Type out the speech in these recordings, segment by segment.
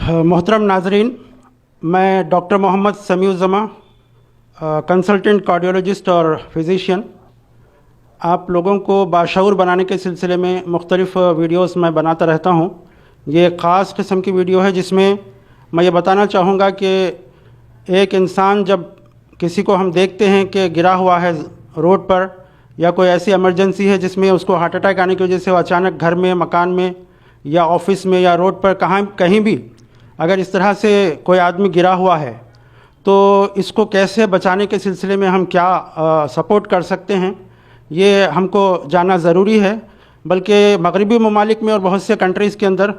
मोहतरम नाजरीन, मैं डॉक्टर मोहम्मद समीउज़्ज़मा, कंसल्टेंट कार्डियोलॉजिस्ट और फिजिशियन, आप लोगों को बाशऊर बनाने के सिलसिले में मुख्तलिफ़ वीडियोस मैं बनाता रहता हूँ। ये ख़ास किस्म की वीडियो है जिसमें मैं ये बताना चाहूँगा कि एक इंसान जब किसी को हम देखते हैं कि गिरा हुआ है रोड पर या कोई ऐसी इमरजेंसी है जिसमें उसको हार्ट अटैक आने की वजह से वो अचानक घर में, मकान में या ऑफिस में या रोड पर कहीं भी अगर इस तरह से कोई आदमी गिरा हुआ है तो इसको कैसे बचाने के सिलसिले में हम क्या सपोर्ट कर सकते हैं, ये हमको जानना ज़रूरी है। बल्कि मगरबी ममालिक में और बहुत से कंट्रीज़ के अंदर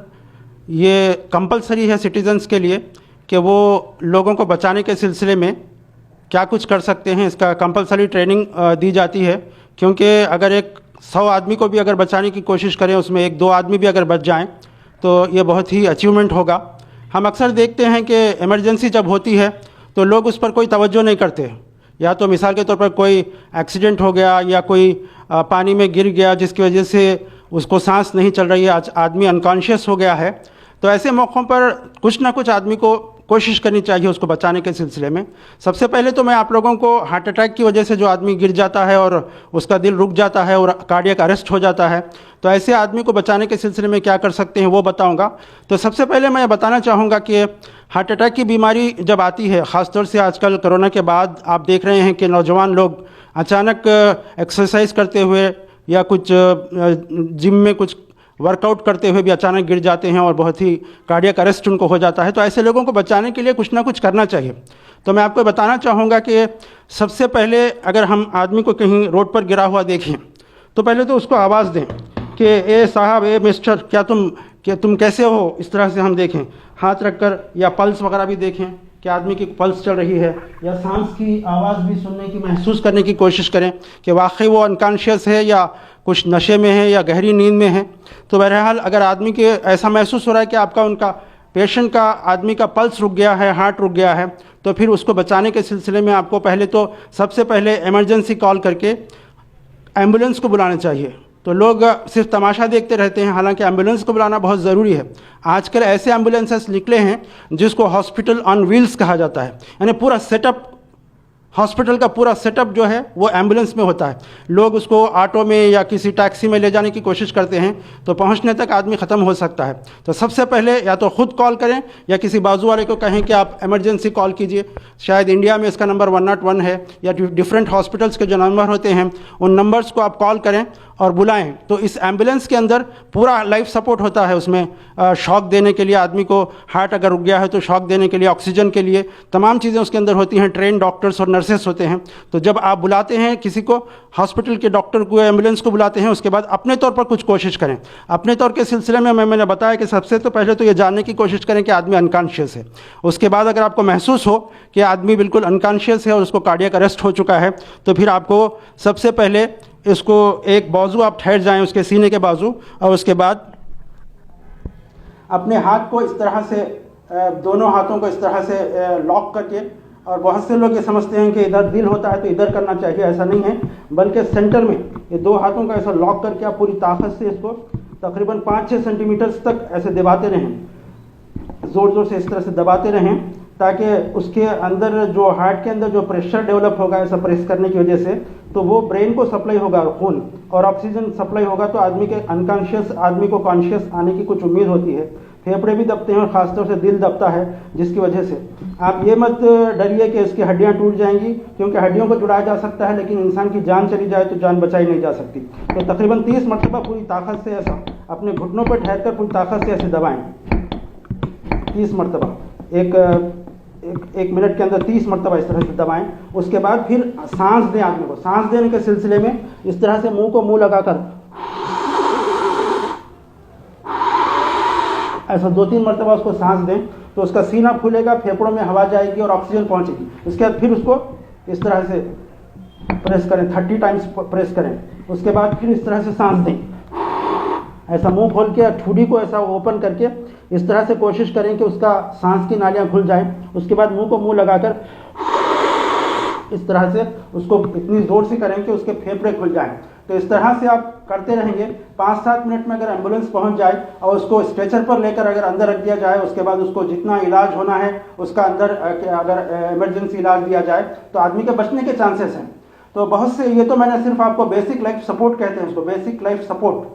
ये कंपलसरी है सिटीज़न्स के लिए कि वो लोगों को बचाने के सिलसिले में क्या कुछ कर सकते हैं, इसका कंपलसरी ट्रेनिंग दी जाती है। क्योंकि अगर 100 आदमी को भी अगर बचाने की कोशिश करें, उसमें 1-2 आदमी भी अगर बच जाएं तो ये बहुत ही अचीवमेंट होगा। हम अक्सर देखते हैं कि इमरजेंसी जब होती है तो लोग उस पर कोई तवज्जो नहीं करते। या तो मिसाल के तौर पर कोई एक्सीडेंट हो गया या कोई पानी में गिर गया जिसकी वजह से उसको सांस नहीं चल रही है, आदमी अनकॉन्शियस हो गया है, तो ऐसे मौक़ों पर कुछ ना कुछ आदमी को कोशिश करनी चाहिए उसको बचाने के सिलसिले में। सबसे पहले तो मैं आप लोगों को हार्ट अटैक की वजह से जो आदमी गिर जाता है और उसका दिल रुक जाता है और कार्डियक अरेस्ट हो जाता है, तो ऐसे आदमी को बचाने के सिलसिले में क्या कर सकते हैं वो बताऊंगा। तो सबसे पहले मैं बताना चाहूँगा कि हार्ट अटैक की बीमारी जब आती है, ख़ास तौर से आजकल कोरोना के बाद आप देख रहे हैं कि नौजवान लोग अचानक एक्सरसाइज करते हुए या कुछ जिम में कुछ वर्कआउट करते हुए भी अचानक गिर जाते हैं और बहुत ही कार्डियक अरेस्ट उनको हो जाता है। तो ऐसे लोगों को बचाने के लिए कुछ ना कुछ करना चाहिए। तो मैं आपको बताना चाहूँगा कि सबसे पहले अगर हम आदमी को कहीं रोड पर गिरा हुआ देखें तो पहले तो उसको आवाज़ दें कि ए साहब, ए मिस्टर, क्या तुम कैसे हो, इस तरह से हम देखें, हाथ रख कर, या पल्स वगैरह भी देखें कि आदमी की पल्स चल रही है, या सांस की आवाज़ भी सुनने की, महसूस करने की कोशिश करें कि वाकई वो अनकॉन्शियस है या कुछ नशे में है या गहरी नींद में है। तो बहरहाल अगर आदमी के ऐसा महसूस हो रहा है कि उनका पेशेंट का, आदमी का पल्स रुक गया है, हार्ट रुक गया है, तो फिर उसको बचाने के सिलसिले में आपको सबसे पहले इमरजेंसी कॉल करके एम्बुलेंस को बुलाना चाहिए। तो लोग सिर्फ तमाशा देखते रहते हैं, हालांकि एम्बुलेंस को बुलाना बहुत ज़रूरी है। आजकल ऐसे एम्बुलेंसेस निकले हैं जिसको हॉस्पिटल ऑन व्हील्स कहा जाता है, यानी पूरा सेटअप, हॉस्पिटल का पूरा सेटअप जो है वो एम्बुलेंस में होता है। लोग उसको ऑटो में या किसी टैक्सी में ले जाने की कोशिश करते हैं तो पहुंचने तक आदमी ख़त्म हो सकता है। तो सबसे पहले या तो ख़ुद कॉल करें या किसी बाजू वाले को कहें कि आप इमरजेंसी कॉल कीजिए। शायद इंडिया में इसका नंबर 101 है, या डिफरेंट हॉस्पिटल्स के जो नंबर होते हैं उन नंबर्स को आप कॉल करें और बुलाएं। तो इस एम्बुलेंस के अंदर पूरा लाइफ सपोर्ट होता है। उसमें शॉक देने के लिए, आदमी को हार्ट अगर रुक गया है तो शॉक देने के लिए, ऑक्सीजन के लिए तमाम चीज़ें उसके अंदर होती हैं। ट्रेन डॉक्टर्स और नर्सेस होते हैं। तो जब आप बुलाते हैं किसी को, हॉस्पिटल के डॉक्टर को, एम्बुलेंस को बुलाते हैं, उसके बाद अपने तौर पर कुछ कोशिश करें। अपने तौर के सिलसिले में मैंने बताया कि सबसे तो पहले तो ये जानने की कोशिश करें कि आदमी अनकॉन्शियस है। उसके बाद अगर आपको महसूस हो कि आदमी बिल्कुल अनकॉन्शियस है और उसको कार्डियक अरेस्ट हो चुका है, तो फिर आपको सबसे पहले इसको एक बाजू आप ठहर जाएं, उसके सीने के बाजू, और उसके बाद अपने हाथ को इस तरह से, दोनों हाथों को इस तरह से लॉक करके, और बहुत से लोग ये समझते हैं कि इधर दिल होता है तो इधर करना चाहिए, ऐसा नहीं है, बल्कि सेंटर में ये 2 हाथों का ऐसा लॉक करके आप पूरी ताकत से इसको तकरीबन 5-6 सेंटीमीटर तक ऐसे दबाते रहें, ज़ोर ज़ोर से इस तरह से दबाते रहें, ताकि उसके अंदर जो हार्ट के अंदर जो प्रेशर डेवलप होगा ऐसा प्रेस करने की वजह से, तो वो ब्रेन को सप्लाई होगा खून और ऑक्सीजन सप्लाई होगा, तो आदमी के अनकॉन्शियस आदमी को कॉन्शियस आने की कुछ उम्मीद होती है। फेफड़े भी दबते हैं और ख़ासतौर से दिल दबता है, जिसकी वजह से आप ये मत डरिए कि इसकी हड्डियाँ टूट जाएंगी, क्योंकि हड्डियों को जुड़ाया जा सकता है, लेकिन इंसान की जान चली जाए तो जान बचाई नहीं जा सकती। तो तकरीबन 30 मरतबा पूरी ताकत से ऐसा अपने घुटनों पर ठहर कर पूरी ताकत से ऐसे दबाएँ, 30 मरतबा, एक मिनट के अंदर 30 मरतबा इस तरह से दबाएं। उसके बाद फिर सांस दें। आदमी को सांस देने के सिलसिले में इस तरह से मुंह को मुंह लगाकर ऐसा 2-3 मरतबा उसको सांस दें, तो उसका सीना फूलेगा, फेफड़ों में हवा जाएगी और ऑक्सीजन पहुंचेगी। उसके बाद फिर उसको इस तरह से प्रेस करें, 30 टाइम्स प्रेस करें। उसके बाद फिर इस तरह से सांस दें, ऐसा मुंह खोल के, ठुडी को ऐसा ओपन करके इस तरह से कोशिश करें कि उसका सांस की नालियां खुल जाएं। उसके बाद मुंह को मुंह लगाकर इस तरह से उसको इतनी ज़ोर से करें कि उसके फेफड़े खुल जाएं। तो इस तरह से आप करते रहेंगे। 5-7 मिनट में अगर एम्बुलेंस पहुंच जाए और उसको स्ट्रेचर पर लेकर अगर अंदर रख दिया जाए, उसके बाद उसको जितना इलाज होना है उसका अंदर अगर इमरजेंसी इलाज दिया जाए तो आदमी के बचने के चांसेस हैं। तो बहुत से, ये तो मैंने सिर्फ आपको बेसिक लाइफ सपोर्ट कहते हैं उसको, बेसिक लाइफ सपोर्ट।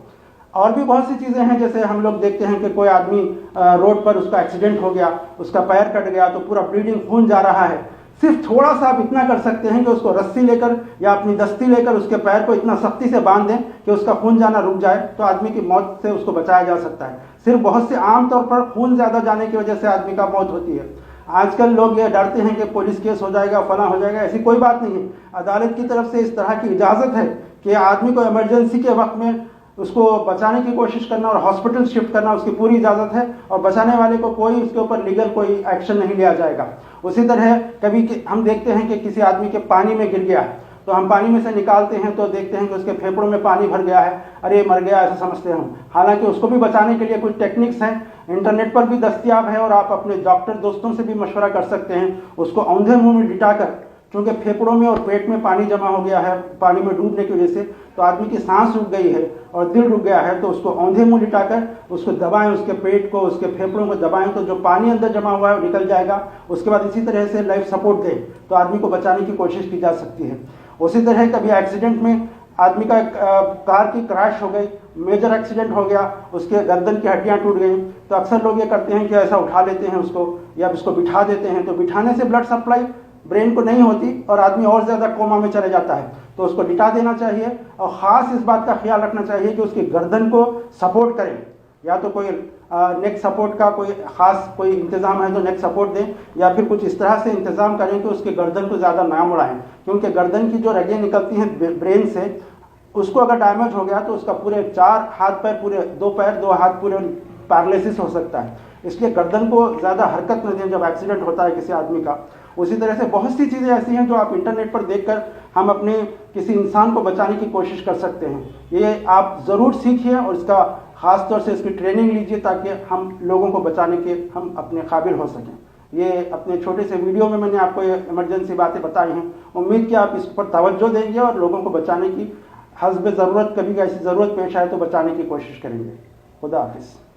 और भी बहुत सी चीज़ें हैं, जैसे हम लोग देखते हैं कि कोई आदमी रोड पर उसका एक्सीडेंट हो गया, उसका पैर कट गया तो पूरा ब्लीडिंग खून जा रहा है। सिर्फ थोड़ा सा आप इतना कर सकते हैं कि उसको रस्सी लेकर या अपनी दस्ती लेकर उसके पैर को इतना सख्ती से बांध दें कि उसका खून जाना रुक जाए, तो आदमी की मौत से उसको बचाया जा सकता है। सिर्फ बहुत से आमतौर पर खून ज़्यादा जाने की वजह से आदमी का मौत होती है। आजकल लोग ये डरते हैं कि पुलिस केस हो जाएगा, फला हो जाएगा, ऐसी कोई बात नहीं है। अदालत की तरफ से इस तरह की इजाज़त है कि आदमी को इमरजेंसी के वक्त में उसको बचाने की कोशिश करना और हॉस्पिटल शिफ्ट करना, उसकी पूरी इजाज़त है, और बचाने वाले को कोई उसके ऊपर लीगल कोई एक्शन नहीं लिया जाएगा। उसी तरह कभी हम देखते हैं कि किसी आदमी के पानी में गिर गया, तो हम पानी में से निकालते हैं तो देखते हैं कि उसके फेफड़ों में पानी भर गया है, अरे मर गया, ऐसा समझते हैं हम। हालांकि उसको भी बचाने के लिए कुछ टेक्निक्स हैं, इंटरनेट पर भी दस्तियाब है, और आप अपने डॉक्टर दोस्तों से भी मशवरा कर सकते हैं। उसको औंधे मुंह में लिटाकर, क्योंकि फेफड़ों में और पेट में पानी जमा हो गया है पानी में डूबने की वजह से, तो आदमी की सांस रुक गई है और दिल रुक गया है, तो उसको औंधे मुंह लिटाकर उसको दबाएं, उसके पेट को, उसके फेफड़ों को दबाएं, तो जो पानी अंदर जमा हुआ है वो निकल जाएगा। उसके बाद इसी तरह से लाइफ सपोर्ट दें तो आदमी को बचाने की कोशिश की जा सकती है। उसी तरह कभी एक्सीडेंट में आदमी का कार की क्रैश हो गई, मेजर एक्सीडेंट हो गया, उसके गर्दन की हड्डियां टूट गई, तो अक्सर लोग ये करते हैं कि ऐसा उठा लेते हैं उसको या उसको बिठा देते हैं, तो बिठाने से ब्लड सप्लाई ब्रेन को नहीं होती और आदमी और ज़्यादा कोमा में चले जाता है। तो उसको लिटा देना चाहिए, और ख़ास इस बात का ख्याल रखना चाहिए कि उसकी गर्दन को सपोर्ट करें, या तो कोई नेक सपोर्ट का कोई ख़ास कोई इंतज़ाम है तो नेक सपोर्ट दें, या फिर कुछ इस तरह से इंतज़ाम करें कि उसकी गर्दन को ज़्यादा ना मुड़ाएं, क्योंकि गर्दन की जो रगें निकलती हैं ब्रेन से, उसको अगर डैमेज हो गया तो उसका पूरे 4 हाथ पैर, पूरे 2 पैर 2 हाथ पूरे पैरालिसिस हो सकता है। इसलिए गर्दन को ज़्यादा हरकत न दें जब एक्सीडेंट होता है किसी आदमी का। उसी तरह से बहुत सी चीज़ें ऐसी हैं जो आप इंटरनेट पर देखकर हम अपने किसी इंसान को बचाने की कोशिश कर सकते हैं। ये आप ज़रूर सीखिए और इसका ख़ास तौर से इसकी ट्रेनिंग लीजिए, ताकि हम लोगों को बचाने के हम अपने काबिल हो सकें। ये अपने छोटे से वीडियो में मैंने आपको ये इमरजेंसी बातें बताई हैं। उम्मीद कि आप इस पर तवज्जो देंगे और लोगों को बचाने की हस्ब ज़रूरत, कभी ऐसी ज़रूरत पेश आए तो बचाने की कोशिश करेंगे। खुदा हाफिज़।